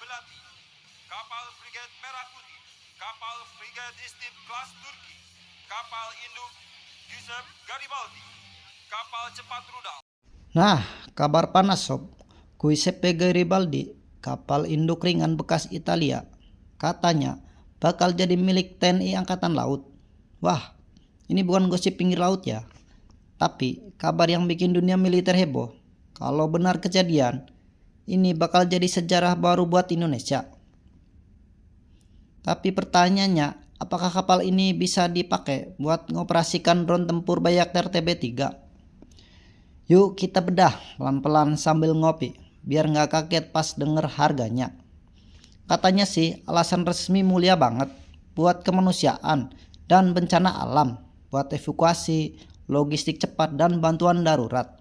Melati, kapal frigate Merah Putih, kapal frigate Istif kelas Turki, kapal induk Giuseppe Garibaldi, kapal cepat rudal. Nah, kabar panas sob. Giuseppe Garibaldi, kapal induk ringan bekas Italia, katanya bakal jadi milik TNI Angkatan Laut. Wah, ini bukan gosip pinggir laut ya, tapi kabar yang bikin dunia militer heboh. Kalau benar kejadian, ini bakal jadi sejarah baru buat Indonesia. Tapi pertanyaannya, apakah kapal ini bisa dipakai buat mengoperasikan drone tempur Bayraktar TB3? Yuk kita bedah pelan-pelan sambil ngopi, biar nggak kaget pas denger harganya. Katanya sih alasan resmi mulia banget, buat kemanusiaan dan bencana alam, buat evakuasi, logistik cepat dan bantuan darurat.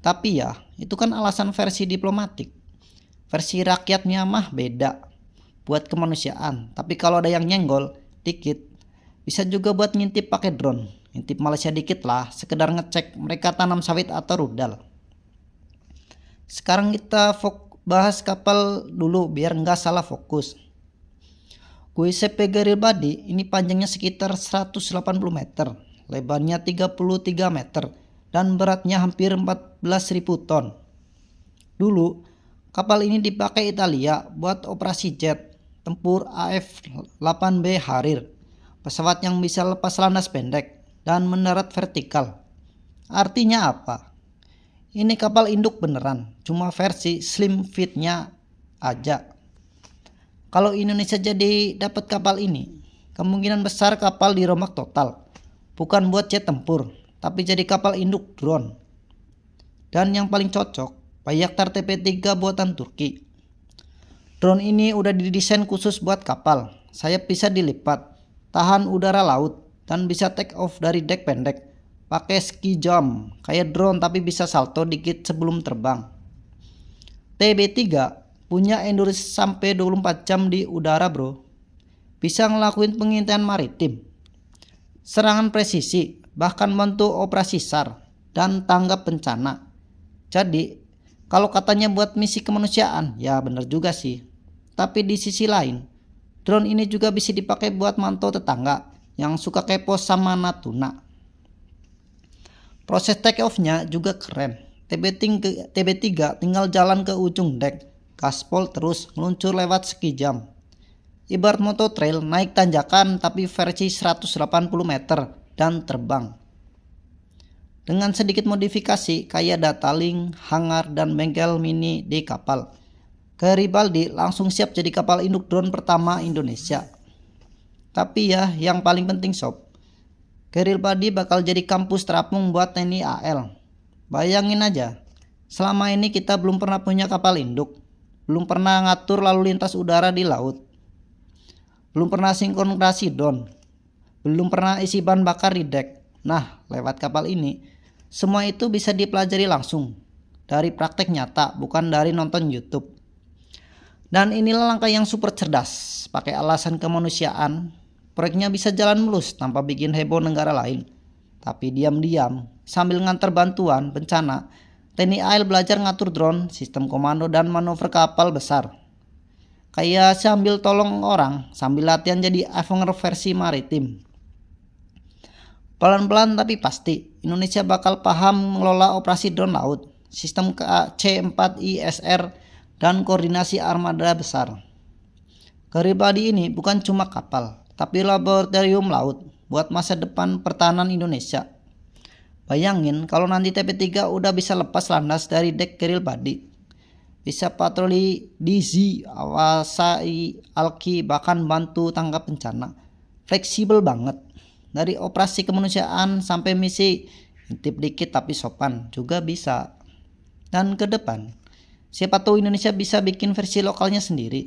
Tapi ya, itu kan alasan versi diplomatik. Versi rakyatnya mah beda, buat kemanusiaan. Tapi kalau ada yang nyenggol dikit, bisa juga buat ngintip pakai drone. Ngintip Malaysia dikit lah, sekedar ngecek mereka tanam sawit atau rudal. Sekarang kita bahas kapal dulu biar nggak salah fokus. Giuseppe Garibaldi ini panjangnya sekitar 180 meter, lebarnya 33 meter, dan beratnya hampir 14.000 ton. Dulu, kapal ini dipakai Italia buat operasi jet tempur AF-8B Harrier, pesawat yang bisa lepas landas pendek dan mendarat vertikal. Artinya apa? Ini kapal induk beneran, cuma versi slim fitnya aja. Kalau Indonesia jadi dapat kapal ini, kemungkinan besar kapal dirombak total. Bukan buat jet tempur, tapi jadi kapal induk drone. Dan yang paling cocok, Bayraktar TB3 buatan Turki. Drone ini udah didesain khusus buat kapal. Sayap bisa dilipat, tahan udara laut, dan bisa take off dari dek pendek. Pakai ski jump, kayak drone tapi bisa salto dikit sebelum terbang. TB3 punya endurance sampai 24 jam di udara bro. Bisa ngelakuin pengintaian maritim, serangan presisi, bahkan bantu operasi SAR dan tanggap bencana. Jadi kalau katanya buat misi kemanusiaan, ya bener juga sih. Tapi di sisi lain, drone ini juga bisa dipakai buat mantau tetangga yang suka kepo sama Natuna. Proses take off-nya juga keren. TB3 tinggal jalan ke ujung dek, gaspol terus meluncur lewat ski jump. Ibarat moto trail naik tanjakan tapi versi 180 meter dan terbang. Dengan sedikit modifikasi kayak data link, hangar, dan bengkel mini di kapal, Garibaldi langsung siap jadi kapal induk drone pertama Indonesia. Tapi ya yang paling penting sob, Garibaldi bakal jadi kampus terapung buat TNI AL. Bayangin aja, selama ini kita belum pernah punya kapal induk, belum pernah ngatur lalu lintas udara di laut, belum pernah sinkronisasi drone, belum pernah isi bahan bakar di dek. Nah, lewat kapal ini, semua itu bisa dipelajari langsung dari praktek nyata, bukan dari nonton YouTube. Dan inilah langkah yang super cerdas. Pakai alasan kemanusiaan, proyeknya bisa jalan mulus tanpa bikin heboh negara lain. Tapi diam-diam, sambil ngantar bantuan bencana, TNI AL belajar ngatur drone, sistem komando, dan manuver kapal besar. Kayak sambil tolong orang, sambil latihan jadi Avenger versi maritim. Pelan-pelan tapi pasti, Indonesia bakal paham mengelola operasi drone laut, sistem C4ISR, dan koordinasi armada besar. Garibaldi ini bukan cuma kapal, tapi laboratorium laut buat masa depan pertahanan Indonesia. Bayangin kalau nanti TB3 udah bisa lepas landas dari dek Garibaldi, bisa patroli DZ, awasai Alki, bahkan bantu tanggap bencana. Fleksibel banget. Dari operasi kemanusiaan sampai misi intip dikit tapi sopan juga bisa. Dan ke depan, siapa tahu Indonesia bisa bikin versi lokalnya sendiri.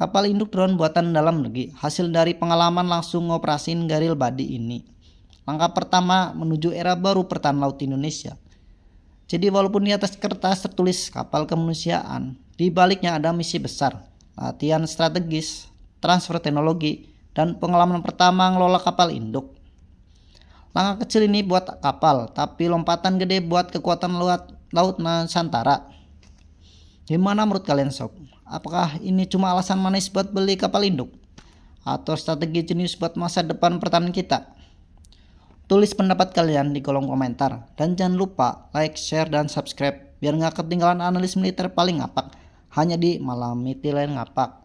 Kapal induk drone buatan dalam negeri, hasil dari pengalaman langsung ngoperasin Garibaldi ini. Langkah pertama menuju era baru pertahanan laut Indonesia. Jadi walaupun di atas kertas tertulis kapal kemanusiaan, di baliknya ada misi besar, latihan strategis, transfer teknologi, dan pengalaman pertama ngelola kapal induk. Langkah kecil ini buat kapal, tapi lompatan gede buat kekuatan laut Nusantara. Gimana menurut kalian sob? Apakah ini cuma alasan manis buat beli kapal induk? Atau strategi jenius buat masa depan pertahanan kita? Tulis pendapat kalian di kolom komentar. Dan jangan lupa like, share, dan subscribe biar nggak ketinggalan analis militer paling ngapak hanya di Malam Mitiler Ngapak.